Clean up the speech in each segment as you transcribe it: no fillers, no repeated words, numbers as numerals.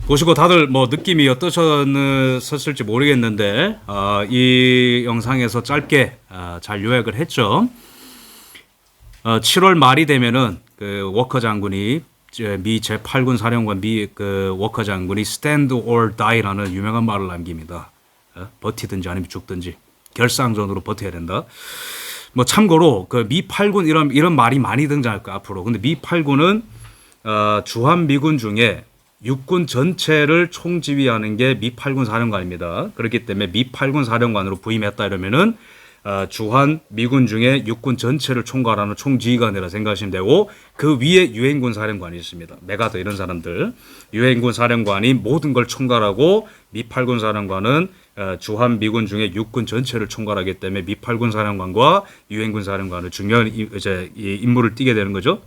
보시고 다들 뭐 느낌이 어떠셨을지 모르겠는데 이 영상에서 짧게 잘 요약을 했죠. 7월 말이 되면은 그 워커 장군이 미 제8군 사령관 그 워커 장군이 stand or die라는 유명한 말을 남깁니다. 버티든지 아니면 죽든지 결상전으로 버텨야 된다. 뭐 참고로 그 미 8군 이런 말이 많이 등장할 거야 앞으로. 근데 미 8군은 주한 미군 중에 육군 전체를 총지휘하는 게 미 8군 사령관입니다. 그렇기 때문에 미 8군 사령관으로 부임했다 이러면은 주한 미군 중에 육군 전체를 총괄하는 총지휘관이라 생각하시면 되고, 그 위에 유엔군 사령관이 있습니다. 메가더 이런 사람들. 유엔군 사령관이 모든 걸 총괄하고, 미 8군 사령관은 주한 미군 중에 육군 전체를 총괄하기 때문에 미 8군 사령관과 유엔군 사령관은 중요한 이제 이 임무를 띠게 되는 거죠.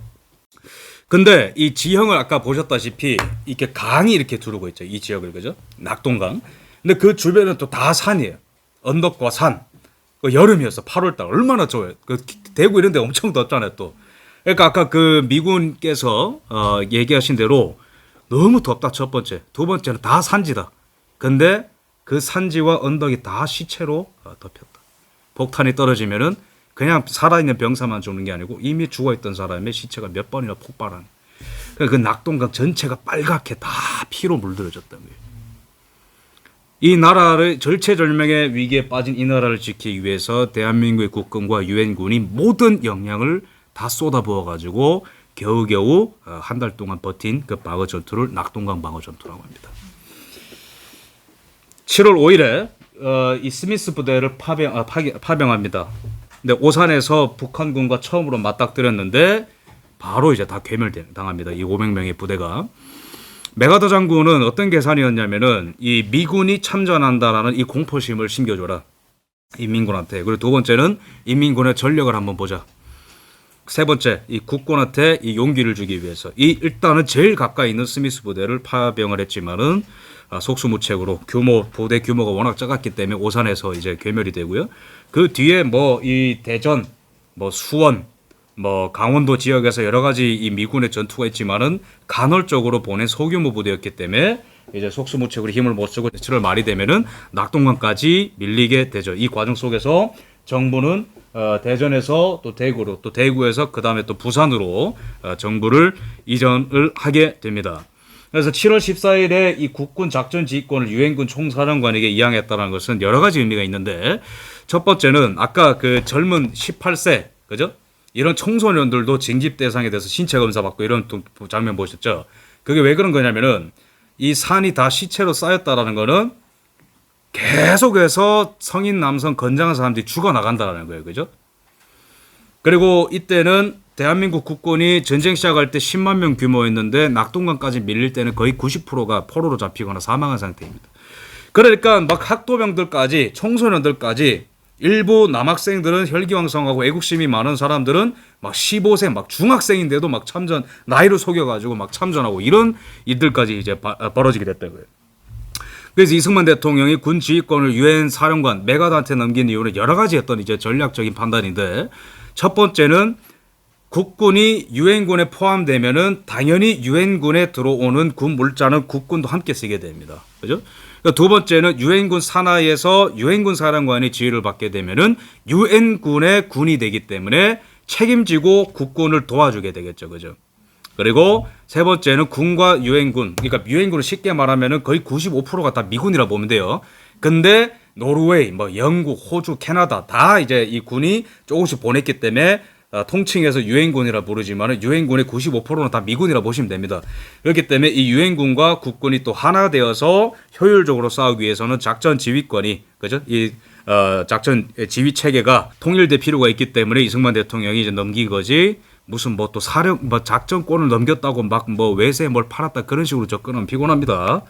근데 이 지형을 아까 보셨다시피 이렇게 강이 이렇게 두르고 있죠. 이 지역을, 그죠? 낙동강. 근데 그 주변은 또 다 산이에요. 언덕과 산. 여름이었어. 8월달. 얼마나 좋아요. 그 대구 이런 데 엄청 덥잖아요, 또. 그러니까 아까 그 미군께서 얘기하신 대로 너무 덥다, 첫 번째. 두 번째는 다 산지다. 근데 그 산지와 언덕이 다 시체로 덮였다. 폭탄이 떨어지면은 그냥 살아있는 병사만 죽는 게 아니고 이미 죽어있던 사람의 시체가 몇 번이나 폭발하는. 그 낙동강 전체가 빨갛게 다 피로 물들어졌다는 거예요. 이 나라를 절체절명의 위기에 빠진 이 나라를 지키기 위해서 대한민국의 국군과 유엔군이 모든 역량을 다 쏟아부어 가지고 겨우겨우 한 달 동안 버틴 그 방어 전투를 낙동강 방어 전투라고 합니다. 7월 5일에 이 스미스 부대를 파병합니다. 근데 오산에서 북한군과 처음으로 맞닥뜨렸는데 바로 이제 다 괴멸당합니다. 이 500명의 부대가. 메가더 장군은 어떤 계산이었냐면은 이 미군이 참전한다라는 이 공포심을 심겨줘라, 인민군한테. 그리고 두 번째는 인민군의 전력을 한번 보자. 세 번째, 이 국군한테 이 용기를 주기 위해서 일단은 제일 가까이 있는 스미스 부대를 파병을 했지만은 속수무책으로 부대 규모가 워낙 작았기 때문에 오산에서 이제 괴멸이 되고요. 그 뒤에 뭐 이 대전, 뭐 수원, 뭐 강원도 지역에서 여러 가지 이 미군의 전투가 있지만은 간헐적으로 보낸 소규모 부대였기 때문에 이제 속수무책으로 힘을 못 쓰고 7월 말이 되면은 낙동강까지 밀리게 되죠. 이 과정 속에서 정부는 대전에서 또 대구로, 또 대구에서 그 다음에 또 부산으로 정부를 이전을 하게 됩니다. 그래서 7월 14일에 이 국군 작전 지휘권을 유엔군 총사령관에게 이양했다는 것은 여러 가지 의미가 있는데, 첫 번째는 아까 그 젊은 18세, 그죠? 이런 청소년들도 징집 대상에 대해서 신체 검사 받고 이런 장면 보셨죠? 그게 왜 그런 거냐면은 이 산이 다 시체로 쌓였다라는 거는 계속해서 성인 남성 건장한 사람들이 죽어 나간다라는 거예요. 그죠? 그리고 이때는 대한민국 국군이 전쟁 시작할 때 10만 명 규모였는데 낙동강까지 밀릴 때는 거의 90%가 포로로 잡히거나 사망한 상태입니다. 그러니까 막 학도병들까지, 청소년들까지, 일부 남학생들은 혈기왕성하고 애국심이 많은 사람들은 막 15세 막 중학생인데도 막 참전, 나이를 속여가지고 막 참전하고 이런 일들까지 이제 벌어지게 됐다고요. 그래서 이승만 대통령이 군 지휘권을 유엔 사령관 메가더한테 넘긴 이유는 여러 가지 어떤 이제 전략적인 판단인데, 첫 번째는 국군이 유엔군에 포함되면은 당연히 유엔군에 들어오는 군 물자는 국군도 함께 쓰게 됩니다. 그죠? 두 번째는 유엔군 산하에서 유엔군 사령관이 지휘를 받게 되면은 유엔군의 군이 되기 때문에 책임지고 국군을 도와주게 되겠죠. 그죠? 그리고 세 번째는 군과 유엔군, 그러니까 유엔군은 쉽게 말하면은 거의 95%가 다 미군이라 보면 돼요. 근데 노르웨이, 뭐 영국, 호주, 캐나다 다 이제 이 군이 조금씩 보냈기 때문에 통칭해서 유엔군이라 부르지만 유엔군의 95%는 다 미군이라 보시면 됩니다. 그렇기 때문에 이 유엔군과 국군이 또 하나 되어서 효율적으로 싸우기 위해서는 작전 지휘권이, 그죠? 이 작전 지휘 체계가 통일될 필요가 있기 때문에 이승만 대통령이 이제 넘긴 거지, 무슨 뭐 또 작전권을 넘겼다고 막 뭐 외세에 뭘 팔았다 그런 식으로 접근하면 피곤합니다.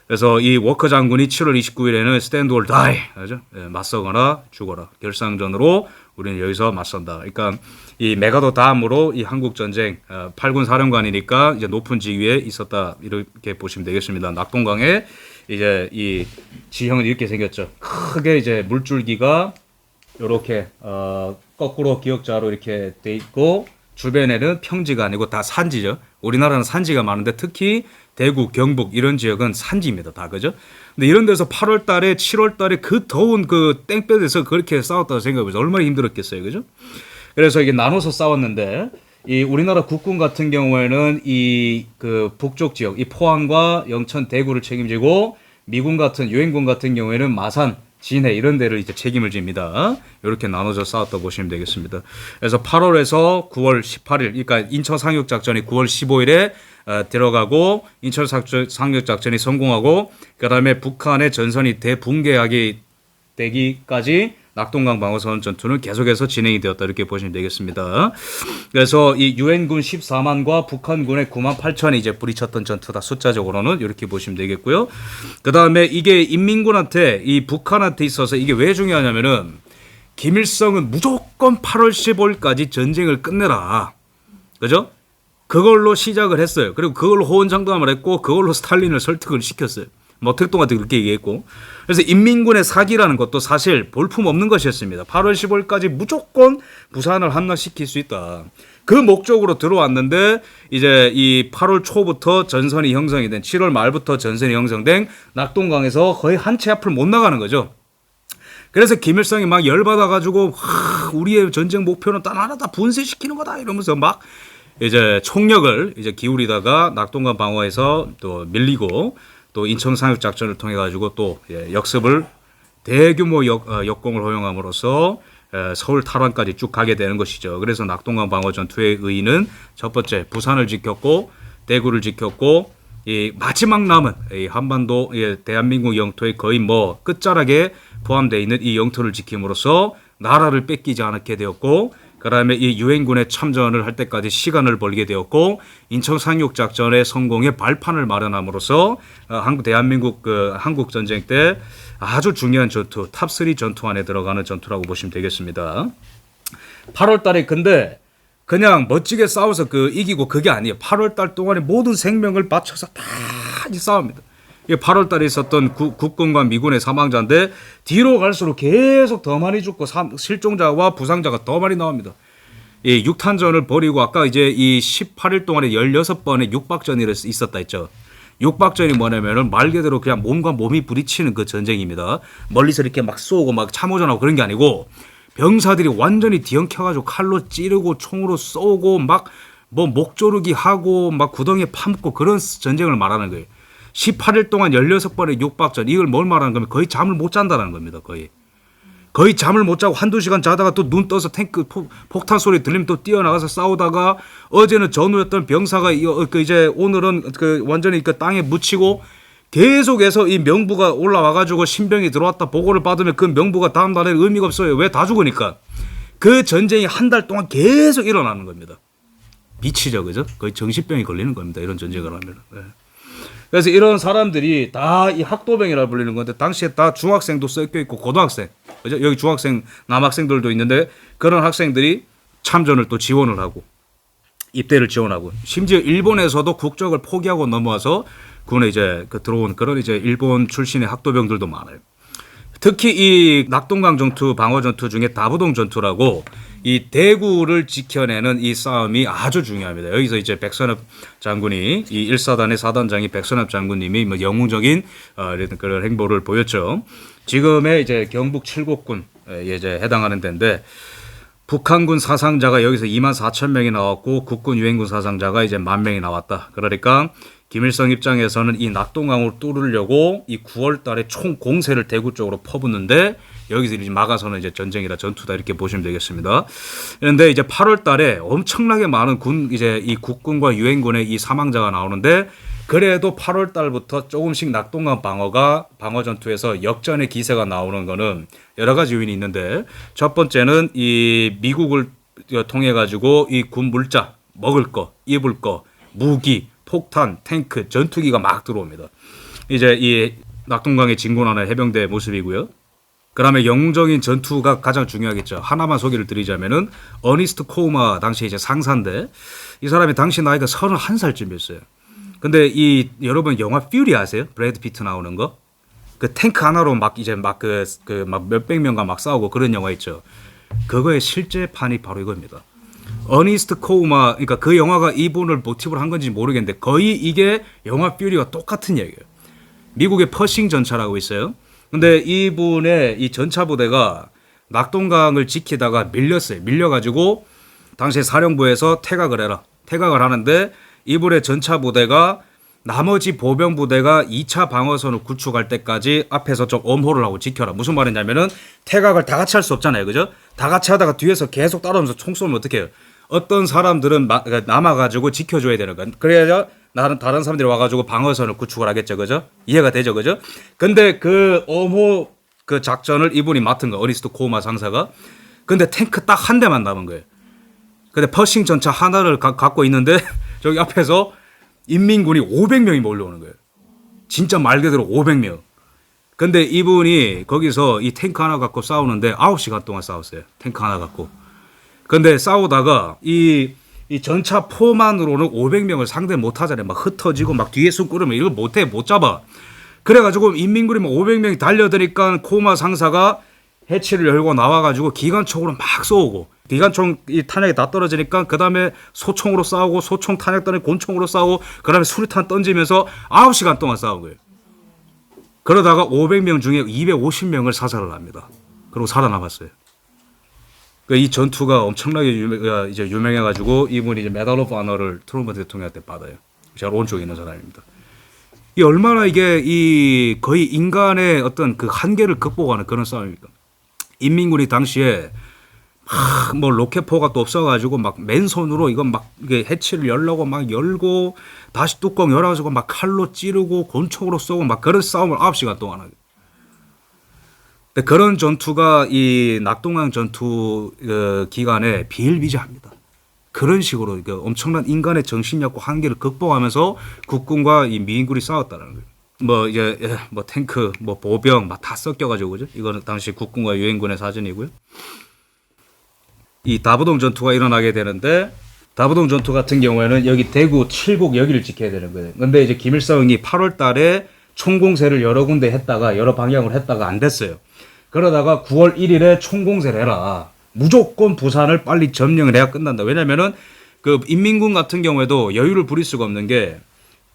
그래서 이 워커 장군이 7월 29일에는 stand or die, 그죠? 맞서거나 죽어라, 결상전으로 우리는 여기서 맞선다. 그러니까 이 메가더 다음으로 이 한국 전쟁 8군 사령관이니까 이제 높은 지위에 있었다, 이렇게 보시면 되겠습니다. 낙동강에 이제 이 지형은 이렇게 생겼죠. 크게 이제 물줄기가 이렇게 거꾸로 기역자로 이렇게 돼 있고, 주변에는 평지가 아니고 다 산지죠. 우리나라는 산지가 많은데 특히 대구, 경북 이런 지역은 산지입니다. 다 그죠? 근데 이런 데서 8월 달에 7월 달에 그 더운 그 땡볕에서 그렇게 싸웠다고 생각해보세요. 얼마나 힘들었겠어요. 그죠? 그래서 이게 나눠서 싸웠는데 이 우리나라 국군 같은 경우에는 이 그 북쪽 지역, 이 포항과 영천, 대구를 책임지고 미군 같은 유엔군 같은 경우에는 마산, 진해 이런 데를 이제 책임을 집니다. 이렇게 나눠서 싸웠다 보시면 되겠습니다. 그래서 8월에서 9월 18일, 그러니까 인천 상륙 작전이 9월 15일에 들어가고 인천 상륙 작전이 성공하고 그다음에 북한의 전선이 대붕괴하기 되기까지 낙동강 방어선 전투는 계속해서 진행이 되었다 이렇게 보시면 되겠습니다. 그래서 이 유엔군 14만과 북한군의 9만 8천이 이제 부딪혔던 전투다. 숫자적으로는 이렇게 보시면 되겠고요. 그다음에 이게 인민군한테 이 북한한테 있어서 이게 왜 중요하냐면은 김일성은 무조건 8월 15일까지 전쟁을 끝내라. 그죠? 그걸로 시작을 했어요. 그리고 그걸로 호언장담을 했고 그걸로 스탈린을 설득을 시켰어요. 뭐 특동한테 그렇게 얘기했고. 그래서 인민군의 사기라는 것도 사실 볼품 없는 것이었습니다. 8월 15일까지 무조건 부산을 함락시킬 수 있다. 그 목적으로 들어왔는데 이제 이 8월 초부터 전선이 형성이 된 7월 말부터 전선이 형성된 낙동강에서 거의 한 채 앞을 못 나가는 거죠. 그래서 김일성이 막 열받아가지고 우리의 전쟁 목표는 단 하나 다 분쇄시키는 거다 이러면서 막 이제 총력을 이제 기울이다가 낙동강 방어에서 또 밀리고 또 인천 상륙 작전을 통해 가지고 또 역습을 대규모 역공을 허용함으로써 서울 탈환까지 쭉 가게 되는 것이죠. 그래서 낙동강 방어 전투의 의의는 첫 번째 부산을 지켰고 대구를 지켰고 이 마지막 남은 이 한반도 대한민국 영토의 거의 뭐 끝자락에 포함되어 있는 이 영토를 지킴으로써 나라를 뺏기지 않게 되었고 그다음에 이 유엔군에 참전을 할 때까지 시간을 벌게 되었고 인천 상륙 작전의 성공의 발판을 마련함으로써 대한민국 한국 전쟁 때 아주 중요한 전투 탑3 전투 안에 들어가는 전투라고 보시면 되겠습니다. 8월 달에 근데 그냥 멋지게 싸워서 이기고 그게 아니에요. 8월 달 동안에 모든 생명을 바쳐서 다 싸웁니다. 이게 8월 달에 있었던 국군과 미군의 사망자인데 뒤로 갈수록 계속 더 많이 죽고 실종자와 부상자가 더 많이 나옵니다. 이 육탄전을 벌이고 아까 이제 이 18일 동안에 16번의 육박전이 있었다 했죠. 육박전이 뭐냐면은 말 그대로 그냥 몸과 몸이 부딪히는 그 전쟁입니다. 멀리서 이렇게 막 쏘고 막 참호전하고 그런 게 아니고 병사들이 완전히 뒤엉켜가지고 칼로 찌르고 총으로 쏘고 막 뭐 목조르기 하고 막 구덩이에 파묻고 그런 전쟁을 말하는 거예요. 18일 동안 16번의 육박전 이걸 뭘 말하는 거면 거의 잠을 못 잔다는 겁니다. 거의 잠을 못 자고 한두 시간 자다가 또 눈 떠서 탱크 폭탄 소리 들리면 또 뛰어나가서 싸우다가 어제는 전우였던 병사가 이제 오늘은 완전히 땅에 묻히고 계속해서 이 명부가 올라와가지고 신병이 들어왔다 보고를 받으면 그 명부가 다음 날에 의미가 없어요. 왜? 다 죽으니까. 그 전쟁이 한 달 동안 계속 일어나는 겁니다. 미치죠, 그죠? 거의 정신병이 걸리는 겁니다. 이런 전쟁을 하면. 네. 그래서 이런 사람들이 다 이 학도병이라 불리는 건데 당시에 다 중학생도 섞여 있고 고등학생, 그죠? 여기 중학생, 남학생들도 있는데 그런 학생들이 참전을 또 지원을 하고 입대를 지원하고 심지어 일본에서도 국적을 포기하고 넘어와서 군에 이제 들어온 그런 이제 일본 출신의 학도병들도 많아요. 특히 이 낙동강 전투, 방어 전투 중에 다부동 전투라고 이 대구를 지켜내는 이 싸움이 아주 중요합니다. 여기서 이제 백선엽 장군이 이 1사단의 사단장이 백선엽 장군님이 뭐 영웅적인 그런 행보를 보였죠. 지금의 이제 경북 칠곡군에 이제 해당하는 데인데 북한군 사상자가 여기서 2만 4천 명이 나왔고 국군 유엔군 사상자가 이제 1만 명이 나왔다. 그러니까 김일성 입장에서는 이 낙동강을 뚫으려고 이 9월 달에 총 공세를 대구 쪽으로 퍼붓는데 여기서 이제 막아서는 이제 전쟁이다, 전투다 이렇게 보시면 되겠습니다. 그런데 이제 8월 달에 엄청나게 많은 이제 이 국군과 유엔군의 이 사망자가 나오는데 그래도 8월 달부터 조금씩 낙동강 방어 전투에서 역전의 기세가 나오는 거는 여러 가지 요인이 있는데 첫 번째는 이 미국을 통해 가지고 이 군 물자, 먹을 거, 입을 거, 무기, 폭탄, 탱크, 전투기가 막 들어옵니다. 이제 이 낙동강에 진군하는 해병대 모습이고요. 그다음에 영웅적인 전투가 가장 중요하겠죠. 하나만 소개를 드리자면은 어니스트 코우마 당시 이제 상사인데 이 사람이 당시 나이가 31살쯤이었어요. 근데 이 여러분 영화 퓨리 아세요? 브래드 피트 나오는 거? 그 탱크 하나로 막 이제 막 막 몇백 명과 막 싸우고 그런 영화 있죠. 그거의 실제판이 바로 이겁니다. 어니스트 코우마, 그러니까 그 영화가 이분을 모티브로 한 건지 모르겠는데 거의 이게 영화 퓨리와 똑같은 얘기예요. 미국의 퍼싱 전차라고 있어요. 근데 이분의 이 전차 부대가 낙동강을 지키다가 밀렸어요. 밀려가지고 당시에 사령부에서 퇴각을 해라. 퇴각을 하는데 이분의 전차 부대가 나머지 보병 부대가 2차 방어선을 구축할 때까지 앞에서 좀 엄호를 하고 지켜라. 무슨 말이냐면은 퇴각을 다 같이 할 수 없잖아요. 그죠? 다 같이 하다가 뒤에서 계속 따라오면서 총 쏘면 어떻게 해요? 어떤 사람들은 남아가지고 지켜줘야 되는 거야. 그래야 다른 사람들이 와가지고 방어선을 구축을 하겠죠. 그죠? 이해가 되죠. 그죠? 근데 그 엄호 그 작전을 이분이 맡은 거, 어니스트 코우마 상사가. 근데 탱크 딱 한 대만 남은 거예요. 근데 퍼싱 전차 하나를 갖고 있는데 저기 앞에서 인민군이 500명이 몰려오는 거예요. 진짜 말 그대로 500명. 근데 이분이 거기서 이 탱크 하나 갖고 싸우는데 9시간 동안 싸웠어요. 탱크 하나 갖고. 근데 싸우다가 이 전차 포만으로는 500명을 상대 못 하잖아요. 막 흩어지고 막 뒤에 숨 꾸르면 이거 못 잡아. 그래가지고 인민군이 500명이 달려드니까 코우마 상사가 해치를 열고 나와가지고 기관총으로 막 쏘고, 기관총 이 탄약이 다 떨어지니까 그 다음에 소총으로 싸우고, 소총 탄약 떨어지니 권총으로 싸우고, 그 다음에 수류탄 던지면서 9시간 동안 싸운 거예요. 그러다가 500명 중에 250명을 사살을 합니다. 그리고 살아남았어요. 이 전투가 엄청나게 유명해가지고 이분이 이제 메달 오브 아너를 트루먼 대통령한테 받아요. 제가 오른쪽에 있는 사람입니다. 이 얼마나 이게 거의 인간의 어떤 그 한계를 극복하는 그런 싸움입니까? 인민군이 당시에 뭐 로켓포가 또 없어가지고 막 맨손으로 이건 막 이게 해치를 열려고 막 열고 다시 뚜껑 열어가지고 막 칼로 찌르고 권총으로 쏘고 막 그런 싸움을 9시간 동안 하게. 근데 그런 전투가 이 낙동강 전투 기간에 비일비재합니다. 그런 식으로 엄청난 인간의 정신력과 한계를 극복하면서 국군과 이 미인군이 싸웠다는 거예요. 뭐 이제 뭐 탱크, 뭐 보병 막 다 섞여가지고 그죠? 이거는 당시 국군과 유엔군의 사진이고요. 이 다부동 전투가 일어나게 되는데 다부동 전투 같은 경우에는 여기 대구 칠곡 여기를 지켜야 되는 거예요. 근데 이제 김일성이 8월달에 총공세를 여러 군데 했다가 여러 방향으로 했다가 안 됐어요. 그러다가 9월 1일에 총공세를 해라. 무조건 부산을 빨리 점령을 해야 끝난다. 왜냐면은 그 인민군 같은 경우에도 여유를 부릴 수가 없는 게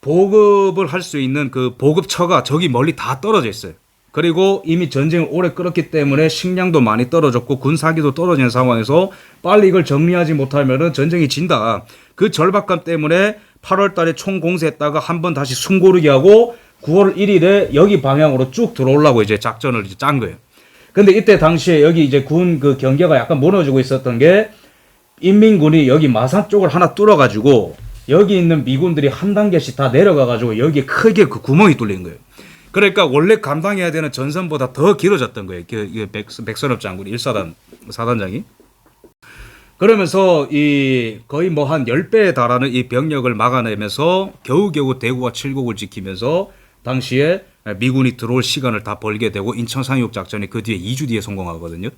보급을 할 수 있는 그 보급처가 저기 멀리 다 떨어져 있어요. 그리고 이미 전쟁을 오래 끌었기 때문에 식량도 많이 떨어졌고 군사기도 떨어진 상황에서 빨리 이걸 정리하지 못하면은 전쟁이 진다. 그 절박감 때문에 8월 달에 총공세했다가 한번 다시 숨고르기 하고 9월 1일에 여기 방향으로 쭉 들어오려고 이제 작전을 이제 짠 거예요. 근데 이때 당시에 여기 이제 군 그 경계가 약간 무너지고 있었던 게 인민군이 여기 마산 쪽을 하나 뚫어가지고 여기 있는 미군들이 한 단계씩 다 내려가가지고 여기에 크게 그 구멍이 뚫린 거예요. 그러니까 원래 감당해야 되는 전선보다 더 길어졌던 거예요. 백선엽 장군이 1사단 사단장이. 그러면서 이 거의 뭐 한 10배에 달하는 이 병력을 막아내면서 겨우겨우 대구와 칠곡을 지키면서 당시에 미군이 들어올 시간을 다 벌게 되고 인천 상륙 작전이 그 뒤에 2주 뒤에 성공하거든요.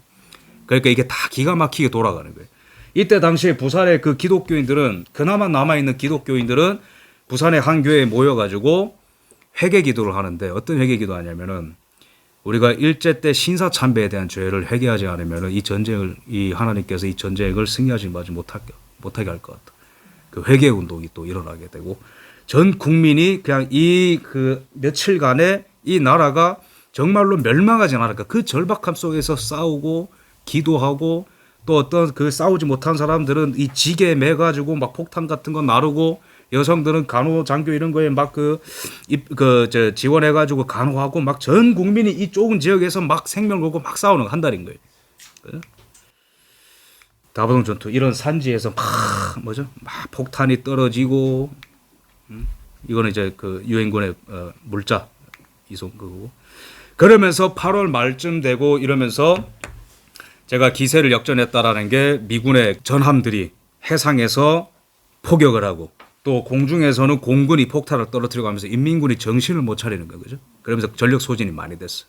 그러니까 이게 다 기가 막히게 돌아가는 거예요. 이때 당시에 부산의 그 기독교인들은 그나마 남아있는 기독교인들은 부산의 한 교회에 모여가지고 회개 기도를 하는데 어떤 회개 기도 하냐면은 우리가 일제 때 신사 참배에 대한 죄를 회개하지 않으면은 이 전쟁을 이 하나님께서 이 전쟁을 승리하지 못하게 할 것 같다. 그 회개 운동이 또 일어나게 되고 전 국민이 그냥 이 그 며칠간에 이 나라가 정말로 멸망하지 않을까 그 절박함 속에서 싸우고 기도하고 또 어떤 그 싸우지 못한 사람들은 이 지게에 매가지고 막 폭탄 같은 거 나르고 여성들은 간호 장교 이런 거에 막 지원해가지고 간호하고 막 전 국민이 이 좁은 지역에서 막 생명 걸고 막 싸우는 거 한 달인 거예요. 다부동 전투 이런 산지에서 막 폭탄이 떨어지고 이거는 이제 그 유엔군의 물자 이송 그거고 그러면서 8월 말쯤 되고 이러면서 제가 기세를 역전했다라는 게 미군의 전함들이 해상에서 포격을 하고 또 공중에서는 공군이 폭탄을 떨어뜨리고 하면서 인민군이 정신을 못 차리는 거예요. 그죠? 그러면서 전력 소진이 많이 됐어요.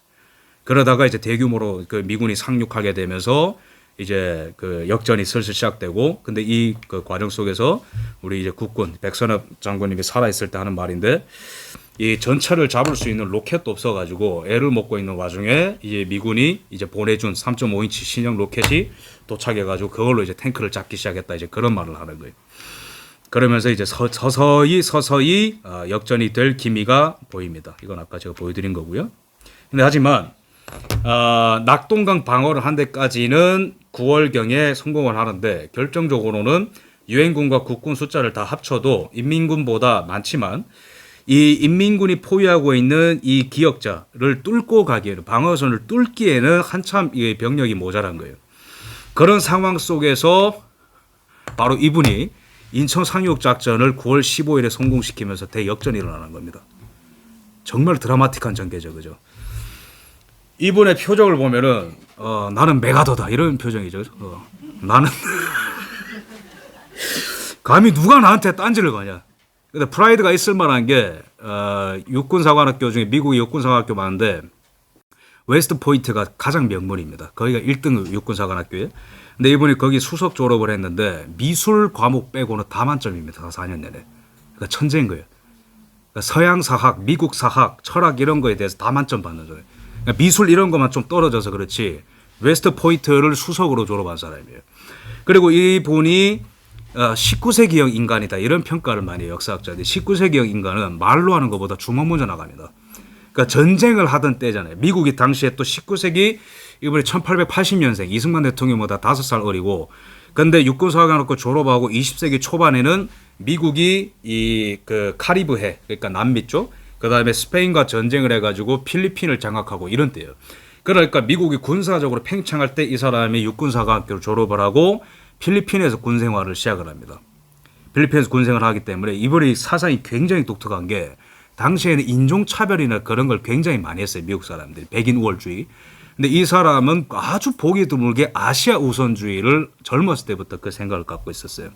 그러다가 이제 대규모로 그 미군이 상륙하게 되면서 이제 그 역전이 슬슬 시작되고 근데 이 그 과정 속에서 우리 이제 국군 백선엽 장군님이 살아있을 때 하는 말인데 이 전차를 잡을 수 있는 로켓도 없어가지고 애를 먹고 있는 와중에 이제 미군이 이제 보내준 3.5인치 신형 로켓이 도착해가지고 그걸로 이제 탱크를 잡기 시작했다. 이제 그런 말을 하는 거예요. 그러면서 이제 서서히 역전이 될 기미가 보입니다. 이건 아까 제가 보여드린 거고요. 근데 하지만 낙동강 방어를 한 데까지는 9월경에 성공을 하는데 결정적으로는 유엔군과 국군 숫자를 다 합쳐도 인민군보다 많지만 이 인민군이 포위하고 있는 이 기역자를 뚫고 가기에는 방어선을 뚫기에는 한참 이 병력이 모자란 거예요. 그런 상황 속에서 바로 이분이 인천 상륙 작전을 9월 15일에 성공시키면서 대역전이 일어나는 겁니다. 정말 드라마틱한 전개죠, 그죠? 이분의 표정을 보면은 나는 메가더다 이런 표정이죠. 나는 감히 누가 나한테 딴지를 거냐. 근데 프라이드가 있을 만한 게 육군사관학교 중에 미국의 육군사관학교 많은데 웨스트 포인트가 가장 명문입니다. 거기가 1등 육군사관학교예요. 근데 이분이 거기 수석 졸업을 했는데 미술 과목 빼고는 다 만점입니다. 4년 내내. 그러니까 천재인 거예요. 그러니까 서양 사학, 미국 사학, 철학 이런 거에 대해서 다 만점 받는 거예요. 그러니까 미술 이런 것만 좀 떨어져서 그렇지 웨스트 포인트를 수석으로 졸업한 사람이에요. 그리고 이분이 19세기형 인간이다 이런 평가를 많이 해요. 역사학자들이. 19세기형 인간은 말로 하는 것보다 주먹 먼저 나갑니다. 그러니까 전쟁을 하던 때잖아요. 미국이 당시에 또 19세기 이번에 1880년생 이승만 대통령보다 5살 어리고 근데 육군사관학교 졸업하고 20세기 초반에는 미국이 그 카리브해 그러니까 남미 쪽 그다음에 스페인과 전쟁을 해가지고 필리핀을 장악하고 이런 때예요. 그러니까 미국이 군사적으로 팽창할 때 이 사람이 육군사관학교를 졸업을 하고 필리핀에서 군 생활을 시작을 합니다. 필리핀에서 군 생활을 하기 때문에 이분이 사상이 굉장히 독특한 게 당시에는 인종차별이나 그런 걸 굉장히 많이 했어요. 미국 사람들이. 백인 우월주의. 근데 이 사람은 아주 보기 드물게 아시아 우선주의를 젊었을 때부터 그 생각을 갖고 있었어요.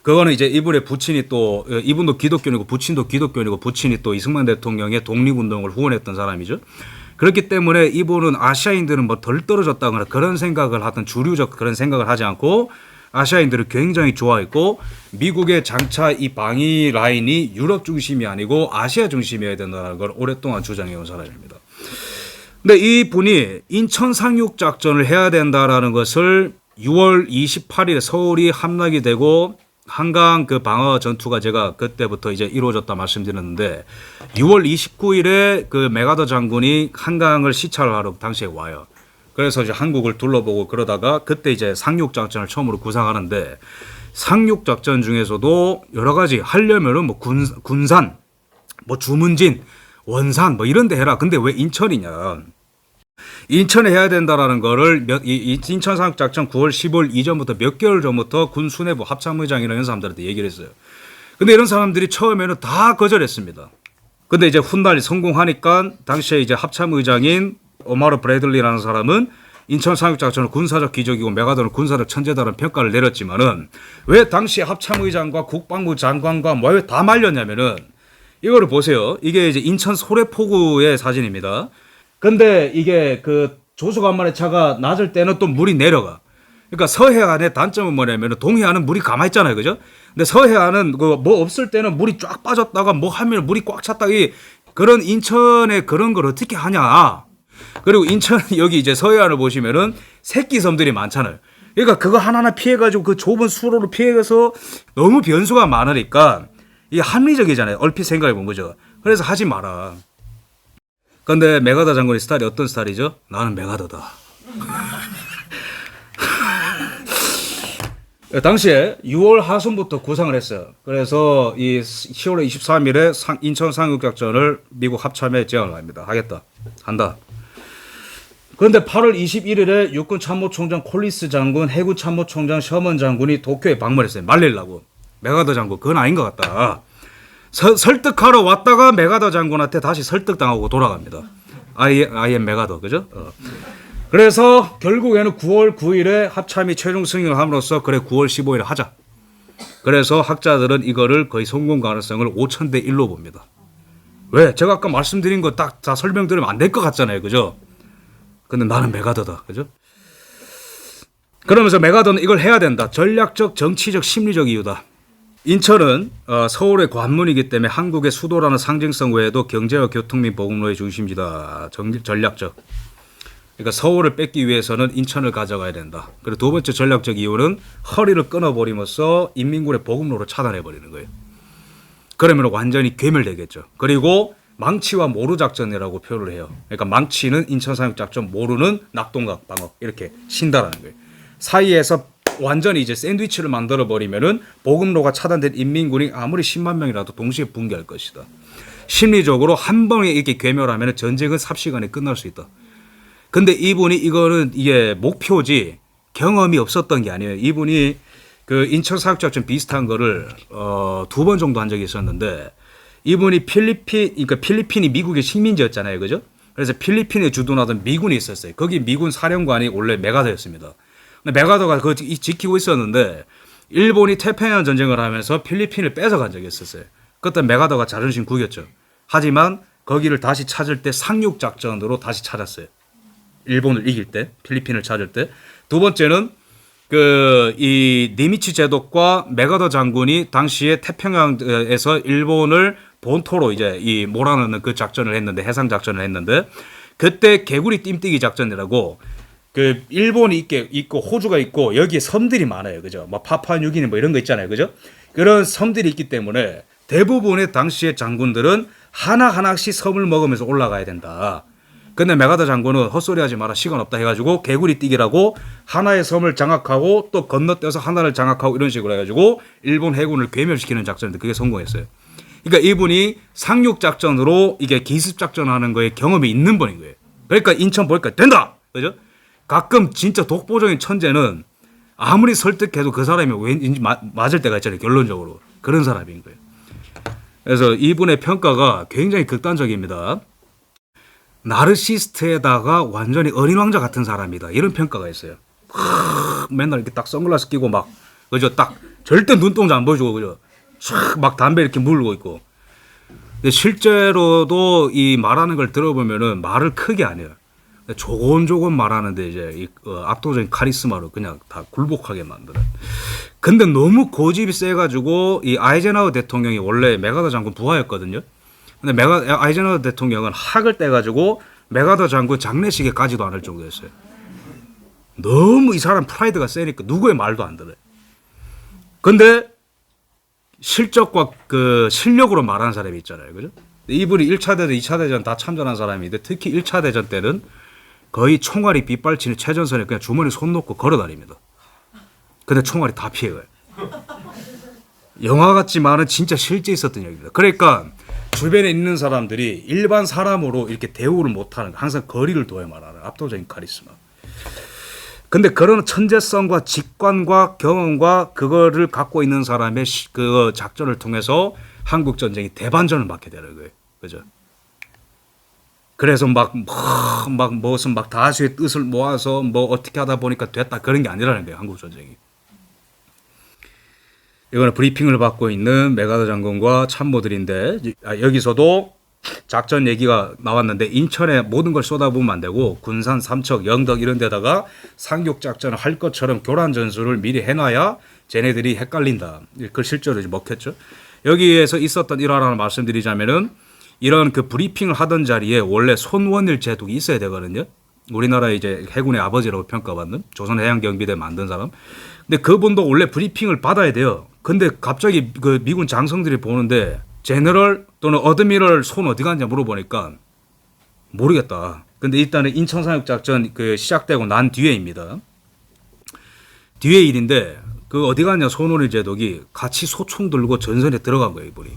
그거는 이제 이분의 부친이 또 이분도 기독교인이고 부친도 기독교인이고 부친이 또 이승만 대통령의 독립운동을 후원했던 사람이죠. 그렇기 때문에 이분은 아시아인들은 뭐 덜 떨어졌다거나 그런 생각을 하던 주류적 그런 생각을 하지 않고 아시아인들을 굉장히 좋아했고 미국의 장차 이 방위 라인이 유럽 중심이 아니고 아시아 중심이어야 된다는 걸 오랫동안 주장해온 사람입니다. 근데 이 분이 인천 상륙 작전을 해야 된다라는 것을 6월 28일에 서울이 함락이 되고 한강 그 방어 전투가 제가 그때부터 이제 이루어졌다 말씀드렸는데 6월 29일에 그 메가더 장군이 한강을 시찰을 하러 당시에 와요. 그래서 이제 한국을 둘러보고 그러다가 그때 이제 상륙 작전을 처음으로 구상하는데 상륙 작전 중에서도 여러 가지 하려면은 뭐 군산, 뭐 주문진, 원산 뭐 이런 데 해라. 근데 왜 인천이냐. 인천에 해야 된다라는 거를 인천 상륙 작전 9월 15일 이전부터 몇 개월 전부터 군 수뇌부 합참의장이나 이런 사람들한테 얘기를 했어요. 근데 이런 사람들이 처음에는 다 거절했습니다. 근데 이제 훗날 성공하니까 당시에 이제 합참의장인 오마르 브래들리라는 사람은 인천 상륙 작전은 군사적 기적이고 메가더는 군사적 천재다라는 평가를 내렸지만은 왜 당시 합참의장과 국방부 장관과 뭐 왜 다 말렸냐면은 이거를 보세요. 이게 이제 인천 소래포구의 사진입니다. 근데 이게 그 조수간만의 차가 낮을 때는 또 물이 내려가. 그러니까 서해안의 단점은 뭐냐면 동해안은 물이 가만히 있잖아요. 그죠? 근데 서해안은 그 뭐 없을 때는 물이 쫙 빠졌다가 뭐 하면 물이 꽉 찼다가 그런 인천에 그런 걸 어떻게 하냐. 그리고 인천 여기 이제 서해안을 보시면은 새끼 섬들이 많잖아요. 그러니까 그거 하나하나 피해가지고 그 좁은 수로를 피해서 너무 변수가 많으니까 이게 합리적이잖아요. 얼핏 생각해 본 거죠. 그래서 하지 마라. 근데 메가더 장군의 스타일이 어떤 스타일이죠? 나는 메가더다. 당시에 6월 하순부터 구상을 했어요. 그래서 이 10월 23일에 인천 상륙작전을 미국 합참에 제안을 합니다. 하겠다. 한다. 그런데 8월 21일에 육군참모총장 콜리스 장군, 해군참모총장 셔먼 장군이 도쿄에 방문했어요. 말리려고. 메가더 장군 그건 아닌 것 같다. 설득하러 왔다가 메가더 장군한테 다시 설득당하고 돌아갑니다. I am 메가더, 그죠? 그래서 결국에는 9월 9일에 합참이 최종 승인을 함으로써 그래 9월 15일에 하자. 그래서 학자들은 이거를 거의 성공 가능성을 5,000대 1로 봅니다. 왜? 제가 아까 말씀드린 거 딱 다 설명드리면 안 될 것 같잖아요, 그죠? 근데 나는 메가더다, 그죠? 그러면서 메가더는 이걸 해야 된다. 전략적, 정치적, 심리적 이유다. 인천은 서울의 관문이기 때문에 한국의 수도라는 상징성 외에도 경제와 교통 및 보급로의 중심지다. 전략적. 그러니까 서울을 뺏기 위해서는 인천을 가져가야 된다. 그리고 두 번째 전략적 이유는 허리를 끊어버리면서 인민군의 보급로를 차단해버리는 거예요. 그러면 완전히 괴멸되겠죠. 그리고 망치와 모루 작전이라고 표현을 해요. 그러니까 망치는 인천 상륙 작전, 모루는 낙동강 방어 이렇게 신다라는 거예요. 사이에서 완전히 이제 샌드위치를 만들어 버리면은 보급로가 차단된 인민군이 아무리 10만 명이라도 동시에 붕괴할 것이다. 심리적으로 한 번에 이렇게 괴멸하면 전쟁은 삽시간에 끝날 수 있다. 근데 이분이 이거는 이게 목표지 경험이 없었던 게 아니에요. 이분이 그 인천 사격작전 비슷한 거를 2번 정도 한 적이 있었는데 이분이 그러니까 필리핀이 미국의 식민지였잖아요, 그죠? 그래서 필리핀에 주둔하던 미군이 있었어요. 거기 미군 사령관이 원래 메가더였습니다. 근데 메가더가 그거 지키고 있었는데 일본이 태평양 전쟁을 하면서 필리핀을 뺏어간 적이 있었어요. 그때 메가더가 자존심 구겼죠. 하지만 거기를 다시 찾을 때 상륙 작전으로 다시 찾았어요. 일본을 이길 때, 필리핀을 찾을 때. 두 번째는 이 니미츠 제독과 메가더 장군이 당시에 태평양에서 일본을 본토로 이제 이 몰아넣는 그 작전을 했는데, 해상 작전을 했는데, 그때 개구리 뜀뛰기 작전이라고 그 일본이 있고 호주가 있고 여기에 섬들이 많아요, 그죠? 뭐 파푸아뉴기니 뭐 이런 거 있잖아요, 그죠? 그런 섬들이 있기 때문에 대부분의 당시의 장군들은 하나하나씩 섬을 먹으면서 올라가야 된다. 근데 메가더 장군은 헛소리 하지 마라, 시간 없다 해가지고 개구리 뛰기라고 하나의 섬을 장악하고 또 건너뛰어서 하나를 장악하고 이런 식으로 해가지고 일본 해군을 괴멸시키는 작전인데 그게 성공했어요. 그러니까 이분이 상륙 작전으로 이게 기습 작전하는 거에 경험이 있는 분인 거예요. 그러니까 인천 보니까 된다, 그죠? 가끔 진짜 독보적인 천재는 아무리 설득해도 그 사람이 왠지 맞을 때가 있잖아요, 결론적으로. 그런 사람인 거예요. 그래서 이분의 평가가 굉장히 극단적입니다. 나르시스트에다가 완전히 어린 왕자 같은 사람이다, 이런 평가가 있어요. 맨날 이렇게 딱 선글라스 끼고 막, 그죠? 딱 절대 눈동자 안 보여주고, 그죠? 막 담배 이렇게 물고 있고. 근데 실제로도 이 말하는 걸 들어보면은 말을 크게 안 해요. 조곤조곤 말하는데 이제 압도적인 카리스마로 그냥 다 굴복하게 만드는. 근데 너무 고집이 세가지고 이 아이젠하워 대통령이 원래 메가더 장군 부하였거든요. 근데 아이젠하워 대통령은 학을 떼가지고 메가더 장군 장례식에 가지도 않을 정도였어요. 너무 이 사람 프라이드가 세니까 누구의 말도 안 들어요. 근데 실적과 그 실력으로 말하는 사람이 있잖아요, 그죠? 이분이 1차 대전, 2차 대전 다 참전한 사람인데 특히 1차 대전 때는 거의 총알이 빗발치는 최전선에 그냥 주머니 손 놓고 걸어 다닙니다. 근데 총알이 다 피해가요. 영화 같지만은 진짜 실제 있었던 얘기입니다. 그러니까 주변에 있는 사람들이 일반 사람으로 이렇게 대우를 못하는, 항상 거리를 둬야 말하는 압도적인 카리스마. 근데 그런 천재성과 직관과 경험과 그거를 갖고 있는 사람의 그 작전을 통해서 한국 전쟁이 대반전을 맞게 되는 거예요, 그죠? 그래서 무슨 다수의 뜻을 모아서 뭐 어떻게 하다 보니까 됐다, 그런 게 아니라는 거예요, 한국 전쟁이. 이거는 브리핑을 받고 있는 메가더 장군과 참모들인데, 여기서도 작전 얘기가 나왔는데 인천에 모든 걸 쏟아부으면 안 되고 군산, 삼척, 영덕 이런 데다가 상륙 작전을 할 것처럼 교란 전술을 미리 해놔야 쟤네들이 헷갈린다. 그 실제로 이제 먹혔죠. 여기에서 있었던 일화를 말씀드리자면은, 이런 그 브리핑을 하던 자리에 원래 손원일 제독이 있어야 되거든요. 우리나라 이제 해군의 아버지라고 평가받는 조선해양경비대 만든 사람. 근데 그분도 원래 브리핑을 받아야 돼요. 근데 갑자기 그 미군 장성들이 보는데 제너럴 또는 어드미럴 손 어디 갔냐 물어보니까 모르겠다. 근데 일단은 인천 상륙 작전 그 시작되고 난 뒤에입니다. 뒤에 일인데 그 어디 갔냐 손원일 제독이 같이 소총 들고 전선에 들어간 거예요, 이분이.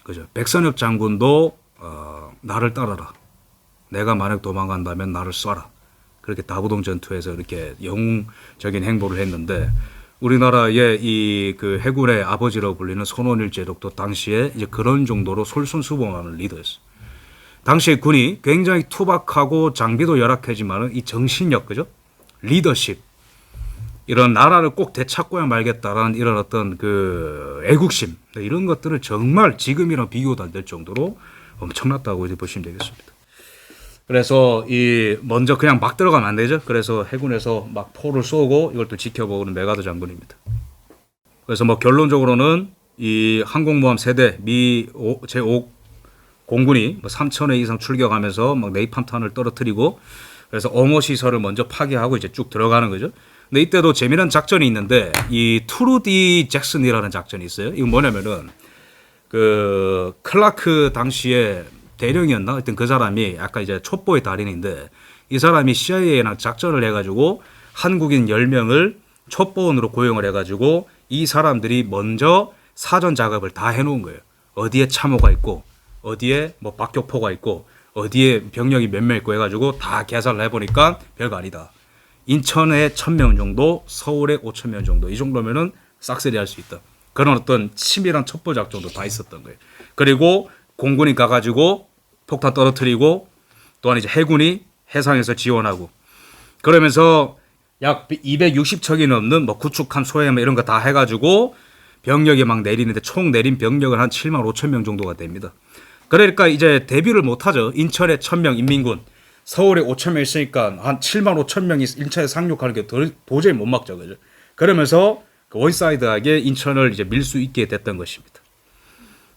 그죠? 백선엽 장군도 나를 따라라. 내가 만약 도망간다면 나를 쏴라. 그렇게 다부동 전투에서 이렇게 영웅적인 행보를 했는데, 우리나라의 이 그 해군의 아버지라고 불리는 손원일 제독도 당시에 이제 그런 정도로 솔선수범하는 리더였어요. 당시에 군이 굉장히 투박하고 장비도 열악하지만은 이 정신력, 그죠? 리더십, 이런 나라를 꼭 되찾고야 말겠다라는 이런 어떤 그 애국심, 이런 것들을 정말 지금이랑 비교도 안 될 정도로 엄청났다고 이제 보시면 되겠습니다. 그래서 이 먼저 그냥 막 들어가면 안 되죠. 그래서 해군에서 막 포를 쏘고 이걸 또 지켜보는 메가더 장군입니다. 그래서 뭐 결론적으로는 이 항공모함 세대 미 제5 공군이 뭐 3,000회 이상 출격하면서 막 네이팜탄을 떨어뜨리고 그래서 어모 시설을 먼저 파괴하고 이제 쭉 들어가는 거죠. 근데 이때도 재미난 작전이 있는데 이 투루디 잭슨이라는 작전이 있어요. 이건 뭐냐면은 그 클라크 당시에 대령이었나? 하여튼 그 사람이 아까 이제 첩보의 달인인데 이 사람이 CIA랑 작전을 해가지고 한국인 10명을 첩보원으로 고용을 해가지고 이 사람들이 먼저 사전 작업을 다 해놓은 거예요. 어디에 참호가 있고 어디에 뭐 박격포가 있고 어디에 병력이 몇 명 있고 해가지고 다 계산을 해보니까 별거 아니다. 인천에 1,000명 정도, 서울에 5,000명 정도 이 정도면은 싹쓸이 할 수 있다. 그런 어떤 치밀한 첩보 작전도 다 있었던 거예요. 그리고 공군이 가가지고 폭탄 떨어뜨리고 또한 이제 해군이 해상에서 지원하고 그러면서 약 260척이 넘는 뭐 구축함, 소해함 이런 거 다 해가지고 병력이 막 내리는데 총 내린 병력은 한 7만 5천 명 정도가 됩니다. 그러니까 이제 대비를 못하죠. 인천에 1,000명 인민군, 서울에 5천 명 있으니까 한 7만 5천 명이 인천에 상륙하는 게 도저히 못 막죠, 그죠? 그러면서 그 원사이드하게 인천을 이제 밀 수 있게 됐던 것입니다.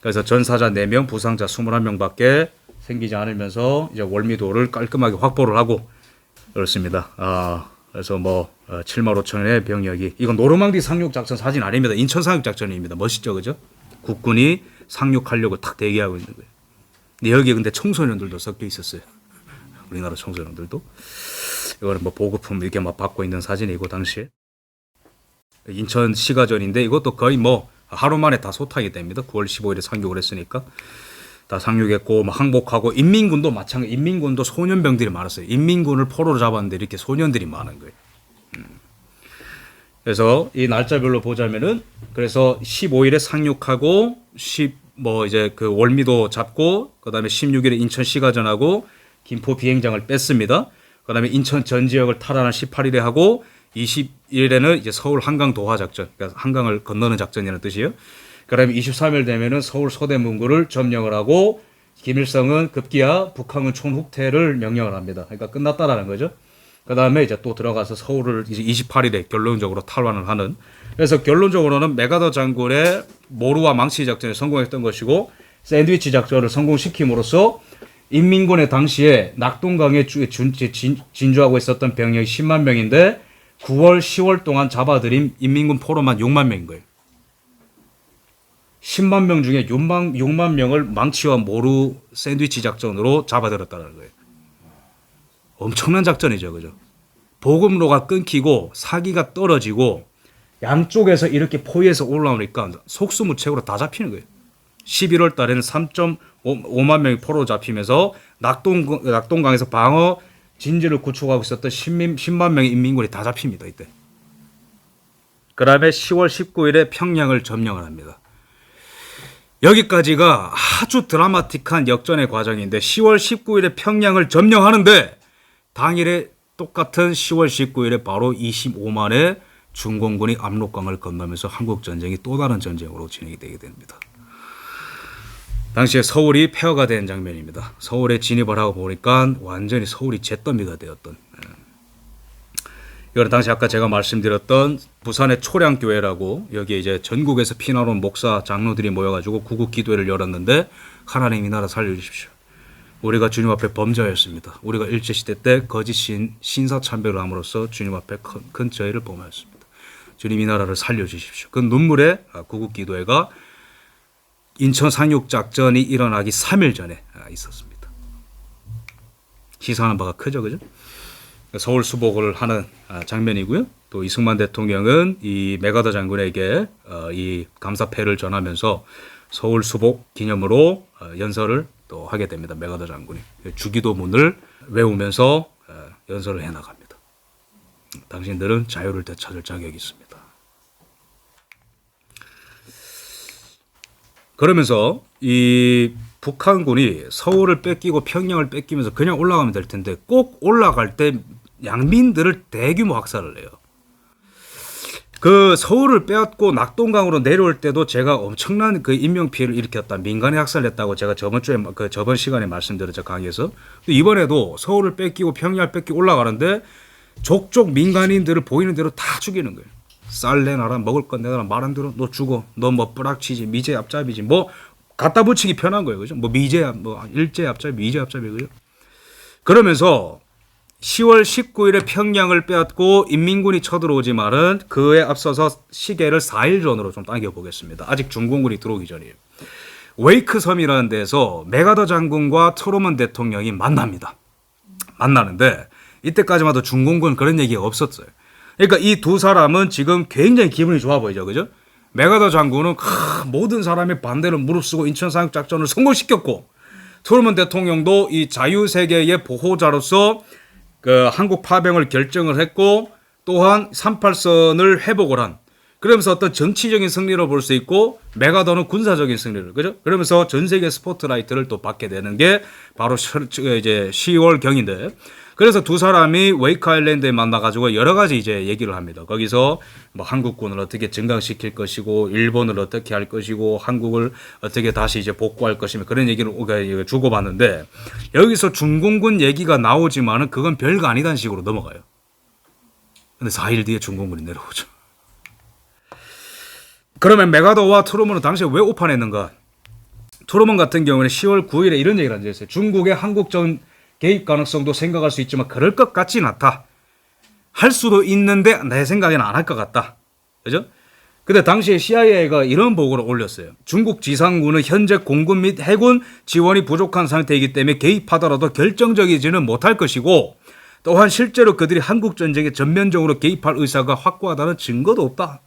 그래서 전사자 4명, 부상자 21명밖에 생기지 않으면서 이제 월미도를 깔끔하게 확보를 하고 그렇습니다. 그래서 뭐 7만 5천의 병력이 이건 노르망디 상륙 작전 사진 아닙니다. 인천 상륙 작전입니다. 멋있죠, 그죠? 국군이 상륙하려고 탁 대기하고 있는 거예요. 근데 여기 근데 청소년들도 섞여 있었어요. 우리나라 청소년들도. 이거는 뭐 보급품 이렇게 막 받고 있는 사진이고 당시에 인천 시가전인데 이것도 거의 뭐 하루 만에 다 소탕이 됩니다. 9월 15일에 상륙을 했으니까 다 상륙했고 뭐 항복하고 인민군도 마찬가지. 인민군도 소년병들이 많았어요. 인민군을 포로로 잡았는데 이렇게 소년들이 많은 거예요. 그래서 이 날짜별로 보자면은 그래서 15일에 상륙하고 뭐 이제 그 월미도 잡고 그다음에 16일에 인천 시가전하고 김포 비행장을 뺐습니다. 그다음에 인천 전 지역을 탈환한 18일에 하고 20일에는 이제 서울 한강 도하 작전, 그러니까 한강을 건너는 작전이라는 뜻이에요. 그다음에 23일 되면은 서울 서대문구를 점령을 하고 김일성은 급기야 북한군 총후퇴를 명령을 합니다. 그러니까 끝났다라는 거죠. 그다음에 이제 또 들어가서 서울을 이제 28일에 결론적으로 탈환을 하는. 그래서 결론적으로는 메가더 장군의 모루와 망치 작전에 성공했던 것이고 샌드위치 작전을 성공시킴으로써 인민군의 당시에 낙동강에 진주하고 있었던 병력이 10만 명인데 9월, 10월 동안 잡아들인 인민군 포로만 6만 명인 거예요. 10만 명 중에 6만 명을 망치와 모루 샌드위치 작전으로 잡아들였다는 거예요. 엄청난 작전이죠, 그죠? 보급로가 끊기고 사기가 떨어지고 양쪽에서 이렇게 포위해서 올라오니까 속수무책으로 다 잡히는 거예요. 11월 달에는 3.5만 명이 포로로 잡히면서 낙동강에서 방어 진지를 구축하고 있었던 10만 명의 인민군이 다 잡힙니다, 이때. 그 다음에 10월 19일에 평양을 점령을 합니다. 여기까지가 아주 드라마틱한 역전의 과정인데 10월 19일에 평양을 점령하는데 당일에 똑같은 10월 19일에 바로 25만의 중공군이 압록강을 건너면서 한국전쟁이 또 다른 전쟁으로 진행이 되게 됩니다. 당시에 서울이 폐허가 된 장면입니다. 서울에 진입을 하고 보니까 완전히 서울이 잿더미가 되었던. 이거는 당시 아까 제가 말씀드렸던 부산의 초량교회라고 여기에 이제 전국에서 피난 온 목사 장로들이 모여가지고 구국 기도회를 열었는데 하나님 이 나라 살려주십시오. 우리가 주님 앞에 범죄였습니다. 우리가 일제시대 때 거짓 신사참배를 함으로써 주님 앞에 큰 죄를 범하였습니다. 주님 이 나라를 살려주십시오. 그 눈물의 구국 기도회가 인천 상륙작전이 일어나기 3일 전에 있었습니다. 시사하는 바가 크죠, 그죠? 서울 수복을 하는 장면이고요. 또 이승만 대통령은 이 메가더 장군에게 이 감사패를 전하면서 서울 수복 기념으로 연설을 또 하게 됩니다. 메가더 장군이 주기도문을 외우면서 연설을 해나갑니다. 당신들은 자유를 되찾을 자격이 있습니다. 그러면서 이 북한군이 서울을 뺏기고 평양을 뺏기면서 그냥 올라가면 될 텐데 꼭 올라갈 때 양민들을 대규모 학살을 해요. 그 서울을 빼앗고 낙동강으로 내려올 때도 제가 엄청난 그 인명 피해를 일으켰다. 민간에 학살했다고 제가 저번 시간에 말씀드렸죠, 강의에서. 이번에도 서울을 뺏기고 평양을 뺏기고 올라가는데 족족 민간인들을 보이는 대로 다 죽이는 거예요. 쌀 내놔라, 먹을 건 내놔라, 말 안 들어 너 죽어, 너 뭐 뿌락치지, 미제 앞잡이지, 뭐 갖다 붙이기 편한 거예요, 그죠? 뭐 미제, 뭐 일제 앞잡이, 미제 앞잡이, 그죠? 그러면서 10월 19일에 평양을 빼앗고 인민군이 쳐들어오지만은 그에 앞서서 시계를 4일 전으로 좀 당겨보겠습니다. 아직 중공군이 들어오기 전이에요. 웨이크 섬이라는 데서 메가더 장군과 트루먼 대통령이 만납니다. 만나는데 이때까지만 해도 중공군 그런 얘기가 없었어요. 그러니까 이 두 사람은 지금 굉장히 기분이 좋아 보이죠, 그죠? 메가더 장군은 모든 사람의 반대를 무릅쓰고 인천 상륙 작전을 성공시켰고, 트루먼 대통령도 이 자유세계의 보호자로서 그 한국 파병을 결정을 했고, 또한 38선을 회복을 한, 그러면서 어떤 정치적인 승리를 볼 수 있고, 메가더는 군사적인 승리를, 그죠? 그러면서 전 세계 스포트라이트를 또 받게 되는 게 바로 이제 10월 경인데, 그래서 두 사람이 웨이크 아일랜드에 만나가지고 여러 가지 이제 얘기를 합니다. 거기서 뭐 한국군을 어떻게 증강시킬 것이고, 일본을 어떻게 할 것이고, 한국을 어떻게 다시 이제 복구할 것이며, 그런 얘기를 우리가 주고받는데, 여기서 중공군 얘기가 나오지만은 그건 별거 아니다는 식으로 넘어가요. 근데 4일 뒤에 중공군이 내려오죠. 그러면 메가더와 트루먼은 당시에 왜 오판했는가? 트루먼 같은 경우는 10월 9일에 이런 얘기를 한 적이 있어요. 중국의 한국전 개입 가능성도 생각할 수 있지만 그럴 것 같진 않다. 할 수도 있는데 내 생각에는 안 할 것 같다. 그죠? 근데 당시에 CIA가 이런 보고를 올렸어요. 중국 지상군은 현재 공군 및 해군 지원이 부족한 상태이기 때문에 개입하더라도 결정적이지는 못할 것이고, 또한 실제로 그들이 한국 전쟁에 전면적으로 개입할 의사가 확고하다는 증거도 없다.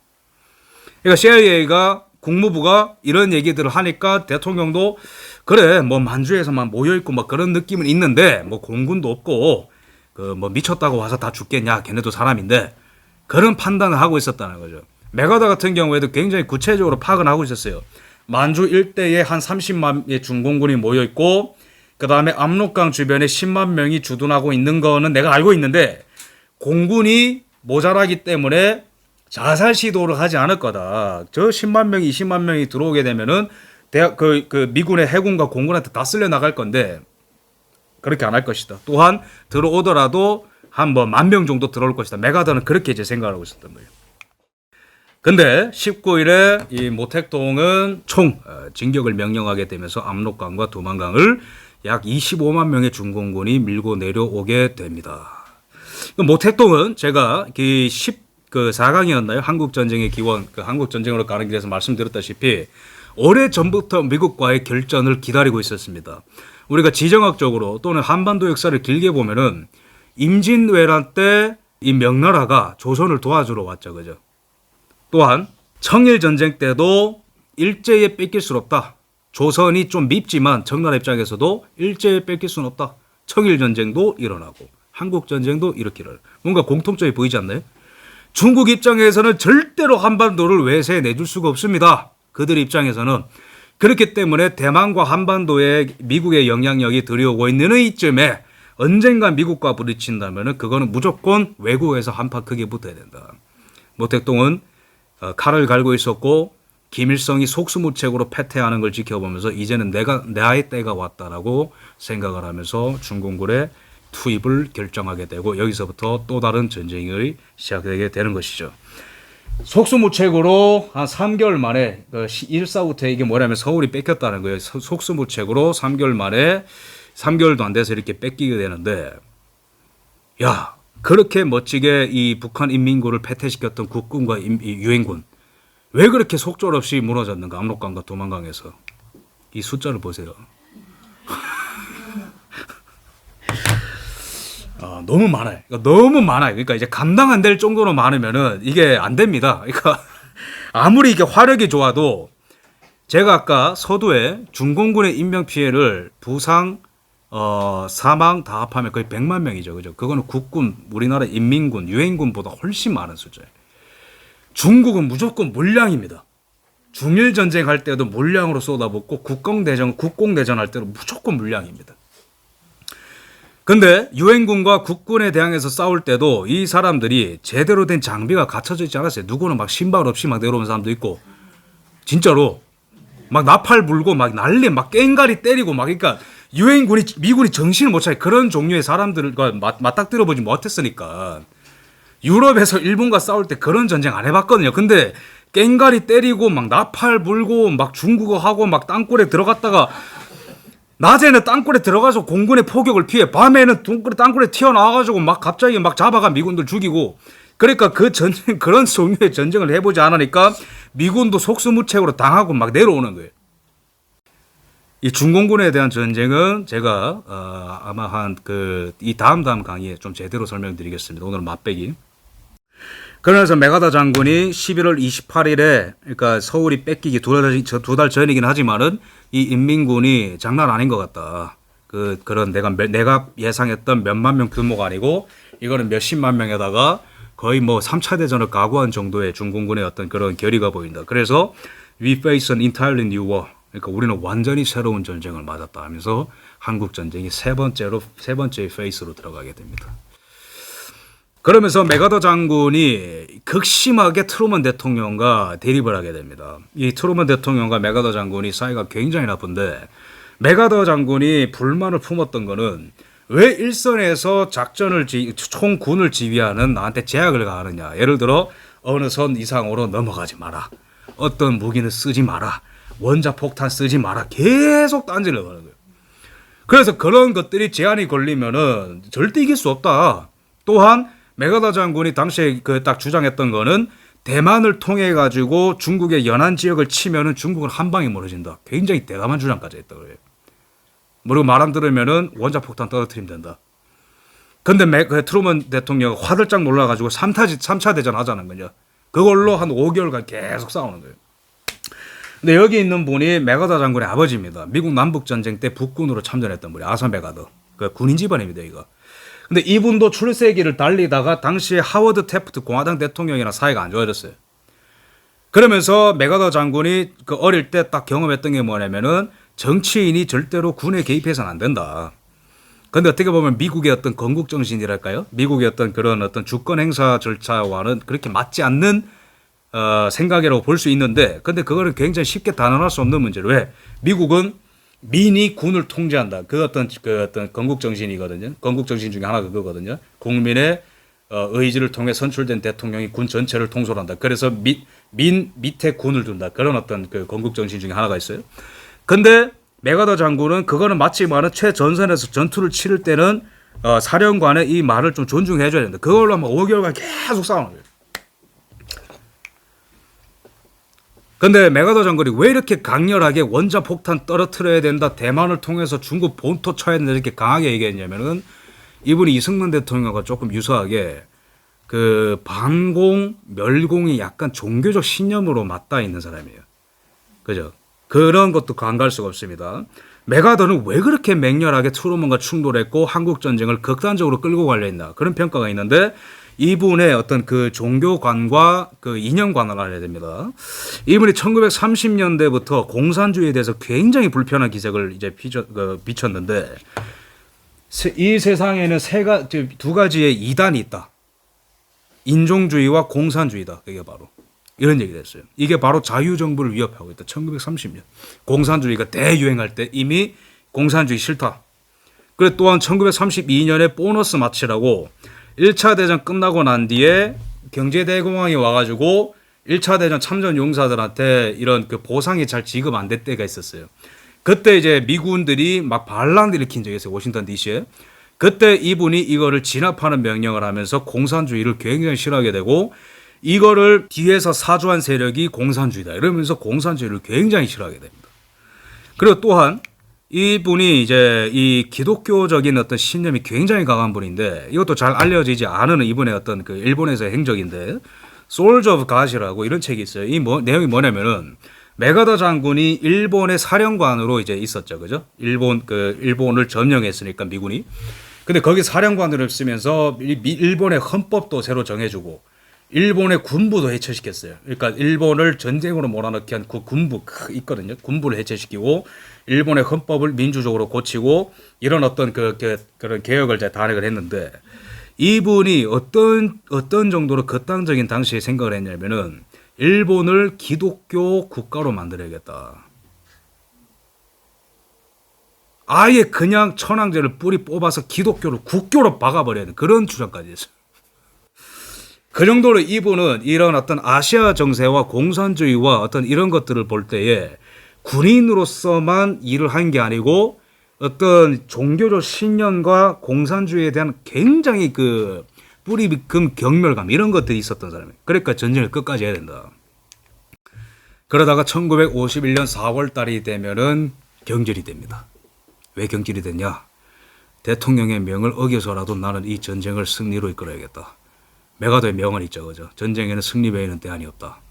그러니까 CIA가 국무부가 이런 얘기들을 하니까 대통령도 그래 뭐 만주에서만 모여있고 막 그런 느낌은 있는데 뭐 공군도 없고 그 뭐 미쳤다고 와서 다 죽겠냐, 걔네도 사람인데, 그런 판단을 하고 있었다는 거죠. 메가더 같은 경우에도 굉장히 구체적으로 파악을 하고 있었어요. 만주 일대에 한 30만의 중공군이 모여있고, 그 다음에 압록강 주변에 10만 명이 주둔하고 있는 거는 내가 알고 있는데, 공군이 모자라기 때문에 자살 시도를 하지 않을 거다. 저 10만 명이 20만 명이 들어오게 되면은 그 미군의 해군과 공군한테 다 쓸려 나갈 건데 그렇게 안 할 것이다. 또한 들어오더라도 한 뭐 10,000명 정도 들어올 것이다. 메가더는 그렇게 이제 생각을 하고 있었던 거예요. 근데 19일에 이 모택동은 총 진격을 명령하게 되면서 압록강과 두만강을 약 25만 명의 중공군이 밀고 내려오게 됩니다. 모택동은 제가 그 4강이었나요? 한국전쟁의 기원, 그 한국전쟁으로 가는 길에서 말씀드렸다시피 오래 전부터 미국과의 결전을 기다리고 있었습니다. 우리가 지정학적으로 또는 한반도 역사를 길게 보면은 임진왜란 때 이 명나라가 조선을 도와주러 왔죠, 그죠? 또한 청일전쟁 때도 일제에 뺏길 수는 없다. 조선이 좀 밉지만 청나라 입장에서도 일제에 뺏길 수는 없다. 청일전쟁도 일어나고 한국전쟁도 이렇게 일어나고 뭔가 공통점이 보이지 않나요? 중국 입장에서는 절대로 한반도를 외세에 내줄 수가 없습니다. 그들 입장에서는. 그렇기 때문에 대만과 한반도에 미국의 영향력이 들여오고 있는 이쯤에 언젠가 미국과 부딪힌다면 그거는 무조건 외국에서 한판 크게 붙어야 된다. 모택동은 칼을 갈고 있었고 김일성이 속수무책으로 패퇴하는 걸 지켜보면서 이제는 나의 때가 왔다라고 생각을 하면서 중공군의 투입을 결정하게 되고, 여기서부터 또 다른 전쟁이 시작되게 되는 것이죠. 속수무책으로 한 3개월 만에 1사부터 이게 뭐냐면 서울이 뺏겼다는 거예요. 속수무책으로 3개월 만에 3개월도 안 돼서 이렇게 뺏기게 되는데, 야, 그렇게 멋지게 이 북한 인민군을 패퇴시켰던 국군과 유엔군 왜 그렇게 속절없이 무너졌는가? 압록강과 두만강에서 이 숫자를 보세요. 너무 많아요. 너무 많아요. 그러니까 이제 감당 안 될 정도로 많으면은 이게 안 됩니다. 그러니까 아무리 이게 화력이 좋아도, 제가 아까 서두에 중공군의 인명 피해를 부상, 사망 다 합하면 거의 100만 명이죠, 그죠? 그거는 국군, 우리나라 인민군, 유엔군보다 훨씬 많은 숫자예요. 중국은 무조건 물량입니다. 중일 전쟁 할 때도 물량으로 쏟아붓고 국공대전 할 때도 무조건 물량입니다. 근데 유엔군과 국군에 대항해서 싸울 때도 이 사람들이 제대로 된 장비가 갖춰져 있지 않았어요. 누구는 막 신발 없이 막 내려오는 사람도 있고, 진짜로 막 나팔 불고 막 난리, 막 깽가리 때리고 막, 그러니까 미군이 정신을 못 차려. 그런 종류의 사람들과 맞닥뜨려 보지 못했으니까 유럽에서 일본과 싸울 때 그런 전쟁 안 해봤거든요. 근데 깽가리 때리고 막 나팔 불고 막 중국어 하고 막 땅굴에 들어갔다가 낮에는 땅굴에 들어가서 공군의 포격을 피해 밤에는 땅굴에 튀어나와가지고 막 갑자기 막 잡아가 미군들 죽이고 그러니까 그 전쟁 그런 종류의 전쟁을 해보지 않으니까 미군도 속수무책으로 당하고 막 내려오는 거예요. 이 중공군에 대한 전쟁은 제가 아마 한 이 다음 강의에 좀 제대로 설명드리겠습니다. 오늘은 맛배기. 그러면서 메가더 장군이 11월 28일에 그러니까 서울이 뺏기기 두 달 전이긴 하지만은 이 인민군이 장난 아닌 것 같다. 그런 내가 예상했던 몇만 명 규모가 아니고 이거는 몇십만 명에다가 거의 뭐 3차 대전을 각오한 정도의 중공군의 어떤 그런 결의가 보인다. 그래서 we face an entirely new war. 그러니까 우리는 완전히 새로운 전쟁을 맞았다 하면서 한국 전쟁이 세 번째 페이스로 들어가게 됩니다. 그러면서 메가더 장군이 극심하게 트루먼 대통령과 대립을 하게 됩니다. 이 트루먼 대통령과 메가더 장군이 사이가 굉장히 나쁜데 메가더 장군이 불만을 품었던 거는 왜 일선에서 총군을 지휘하는 나한테 제약을 가하느냐. 예를 들어 어느 선 이상으로 넘어가지 마라. 어떤 무기는 쓰지 마라. 원자폭탄 쓰지 마라. 계속 딴지를 하는 거예요. 그래서 그런 것들이 제한이 걸리면은 절대 이길 수 없다. 또한 메가더 장군이 당시에 딱 주장했던 거는 대만을 통해 가지고 중국의 연안 지역을 치면은 중국은 한 방에 무너진다. 굉장히 대담한 주장까지 했다 그래요. 그리고 말 안 들으면은 원자폭탄 떨어뜨리면 된다. 근데 트루먼 대통령 화들짝 놀라가지고 3차 대전 하자는 거죠. 그걸로 한 5개월간 계속 싸우는 거예요. 근데 여기 있는 분이 메가더 장군의 아버지입니다. 미국 남북전쟁 때 북군으로 참전했던 분이 아서 메가더. 군인 집안입니다, 이거. 근데 이분도 출세기를 달리다가 당시에 하워드 태프트 공화당 대통령이랑 사이가 안 좋아졌어요. 그러면서 메가더 장군이 어릴 때 딱 경험했던 게 뭐냐면은 정치인이 절대로 군에 개입해서는 안 된다. 근데 어떻게 보면 미국의 어떤 건국 정신이랄까요? 미국의 어떤 주권 행사 절차와는 그렇게 맞지 않는 생각이라고 볼 수 있는데, 근데 그거를 굉장히 쉽게 단언할 수 없는 문제로 왜? 미국은 민이 군을 통제한다. 그 어떤 건국 정신이거든요. 건국 정신 중에 하나가 그거거든요. 국민의 의지를 통해 선출된 대통령이 군 전체를 통솔한다. 그래서 밑에 군을 둔다. 그런 어떤 건국 정신 중에 하나가 있어요. 근데 메가더 장군은 그거는 맞지만은 최전선에서 전투를 치를 때는 사령관의 이 말을 좀 존중해 줘야 된다. 그걸로 막 5개월간 계속 싸우는 거예요. 근데 메가더 장군이 왜 이렇게 강렬하게 원자폭탄 떨어뜨려야 된다, 대만을 통해서 중국 본토 쳐야 된다 이렇게 강하게 얘기했냐면은 이분이 이승만 대통령과 조금 유사하게 반공, 멸공이 약간 종교적 신념으로 맞닿아 있는 사람이에요. 그죠? 그런 것도 간과할 수가 없습니다. 메가더는 왜 그렇게 맹렬하게 트루먼과 충돌했고 한국 전쟁을 극단적으로 끌고 가려 했나 그런 평가가 있는데 이분의 어떤 종교관과 이념관을 알아야 됩니다. 이분이 1930년대부터 공산주의에 대해서 굉장히 불편한 기색을 이제 비쳤는데 이 세상에는 두 가지의 이단이 있다. 인종주의와 공산주의다. 그게 바로. 이런 얘기를 했어요. 이게 바로 자유정부를 위협하고 있다. 1930년. 공산주의가 대유행할 때 이미 공산주의 싫다. 그리고 또한 1932년에 보너스 마치라고 1차 대전 끝나고 난 뒤에 경제대공황이 와가지고 1차 대전 참전 용사들한테 이런 보상이 잘 지급 안 될 때가 있었어요. 그때 이제 미군들이 막 반란을 일으킨 적이 있어요. 워싱턴 DC에. 그때 이분이 이거를 진압하는 명령을 하면서 공산주의를 굉장히 싫어하게 되고 이거를 뒤에서 사주한 세력이 공산주의다. 이러면서 공산주의를 굉장히 싫어하게 됩니다. 그리고 또한 이분이 이제 이 기독교적인 어떤 신념이 굉장히 강한 분인데 이것도 잘 알려지지 않은 이분의 어떤 일본에서의 행적인데 Soldier of God이라고 이런 책이 있어요. 이 내용이 뭐냐면은 메가더 장군이 일본의 사령관으로 이제 있었죠. 그죠? 일본을 점령했으니까 미군이. 근데 거기 사령관으로 쓰면서 일본의 헌법도 새로 정해주고 일본의 군부도 해체시켰어요. 그러니까 일본을 전쟁으로 몰아넣기 위한 군부 있거든요. 군부를 해체시키고 일본의 헌법을 민주적으로 고치고 이런 어떤 그런 개혁을 단행을 했는데 이분이 어떤 정도로 극단적인 당시에 생각을 했냐면은 일본을 기독교 국가로 만들어야겠다. 아예 그냥 천황제를 뿌리 뽑아서 기독교를 국교로 박아버려야 되는 그런 주장까지 했어요. 그 정도로 이분은 이런 어떤 아시아 정세와 공산주의와 어떤 이런 것들을 볼 때에 군인으로서만 일을 한 게 아니고 어떤 종교적 신념과 공산주의에 대한 굉장히 그 뿌리 깊은 경멸감 이런 것들이 있었던 사람이에요. 그러니까 전쟁을 끝까지 해야 된다. 그러다가 1951년 4월 달이 되면은 경질이 됩니다. 왜 경질이 됐냐? 대통령의 명을 어겨서라도 나는 이 전쟁을 승리로 이끌어야겠다. 메가더의 명언 있죠, 그죠? 전쟁에는 승리 외에는 대안이 없다.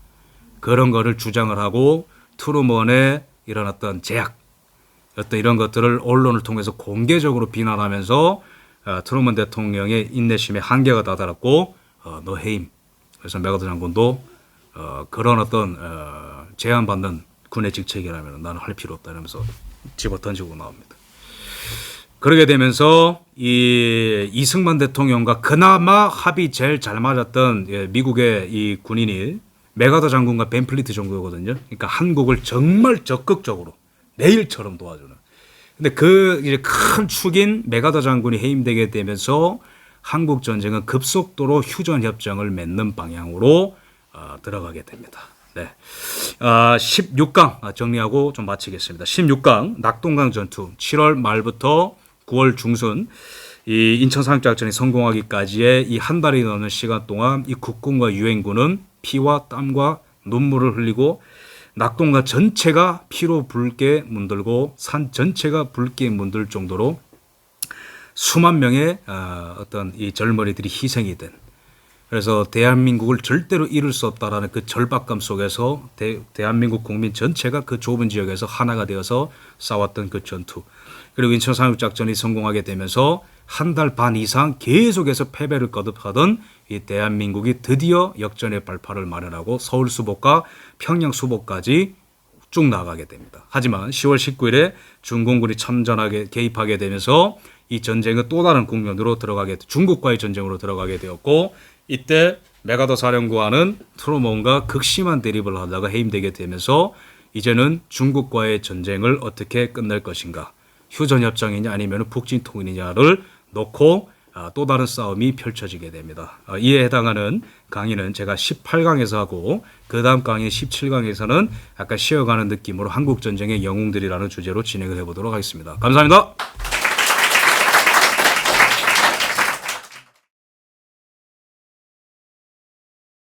그런 거를 주장을 하고 트루먼의 이런 어떤 제약, 어떤 이런 것들을 언론을 통해서 공개적으로 비난하면서 트루먼 대통령의 인내심에 한계가 다다랐고 너 해임. 그래서 메가더 장군도 그런 어떤 제한받는 군의 직책이라면 나는 할 필요 없다 이러면서 집어 던지고 나옵니다. 그러게 되면서 이 이승만 대통령과 그나마 합이 제일 잘 맞았던 미국의 이 군인이 메가더 장군과 벤 플리트 정도거든요. 그러니까 한국을 정말 적극적으로 내일처럼 도와주는. 근데 그 이제 큰 축인 메가더 장군이 해임되게 되면서 한국 전쟁은 급속도로 휴전 협정을 맺는 방향으로 들어가게 됩니다. 네. 16강 정리하고 좀 마치겠습니다. 16강 낙동강 전투 7월 말부터 9월 중순 이 인천 상륙작전이 성공하기까지의 이 한 달이 넘는 시간 동안 이 국군과 유엔군은 피와 땀과 눈물을 흘리고 낙동강 전체가 피로 붉게 문들고 산 전체가 붉게 문들 정도로 수만 명의 어떤 이 젊은이들이 희생이 된, 그래서 대한민국을 절대로 잃을 수 없다라는 그 절박감 속에서 대한민국 국민 전체가 그 좁은 지역에서 하나가 되어서 싸웠던 그 전투, 그리고 인천 상륙작전이 성공하게 되면서 한 달 반 이상 계속해서 패배를 거듭하던 이 대한민국이 드디어 역전의 발판을 마련하고 서울 수복과 평양 수복까지 쭉 나가게 됩니다. 하지만 10월 19일에 중공군이 참전하게 개입하게 되면서 이 전쟁은 또 다른 국면으로 중국과의 전쟁으로 들어가게 되었고, 이때 메가더 사령관은 트루먼과 극심한 대립을 하다가 해임되게 되면서 이제는 중국과의 전쟁을 어떻게 끝낼 것인가, 휴전협정이냐 아니면 북진통일이냐를 놓고 또 다른 싸움이 펼쳐지게 됩니다. 이에 해당하는 강의는 제가 18강에서 하고 그 다음 강의 17강에서는 약간 쉬어가는 느낌으로 한국전쟁의 영웅들이라는 주제로 진행을 해보도록 하겠습니다. 감사합니다.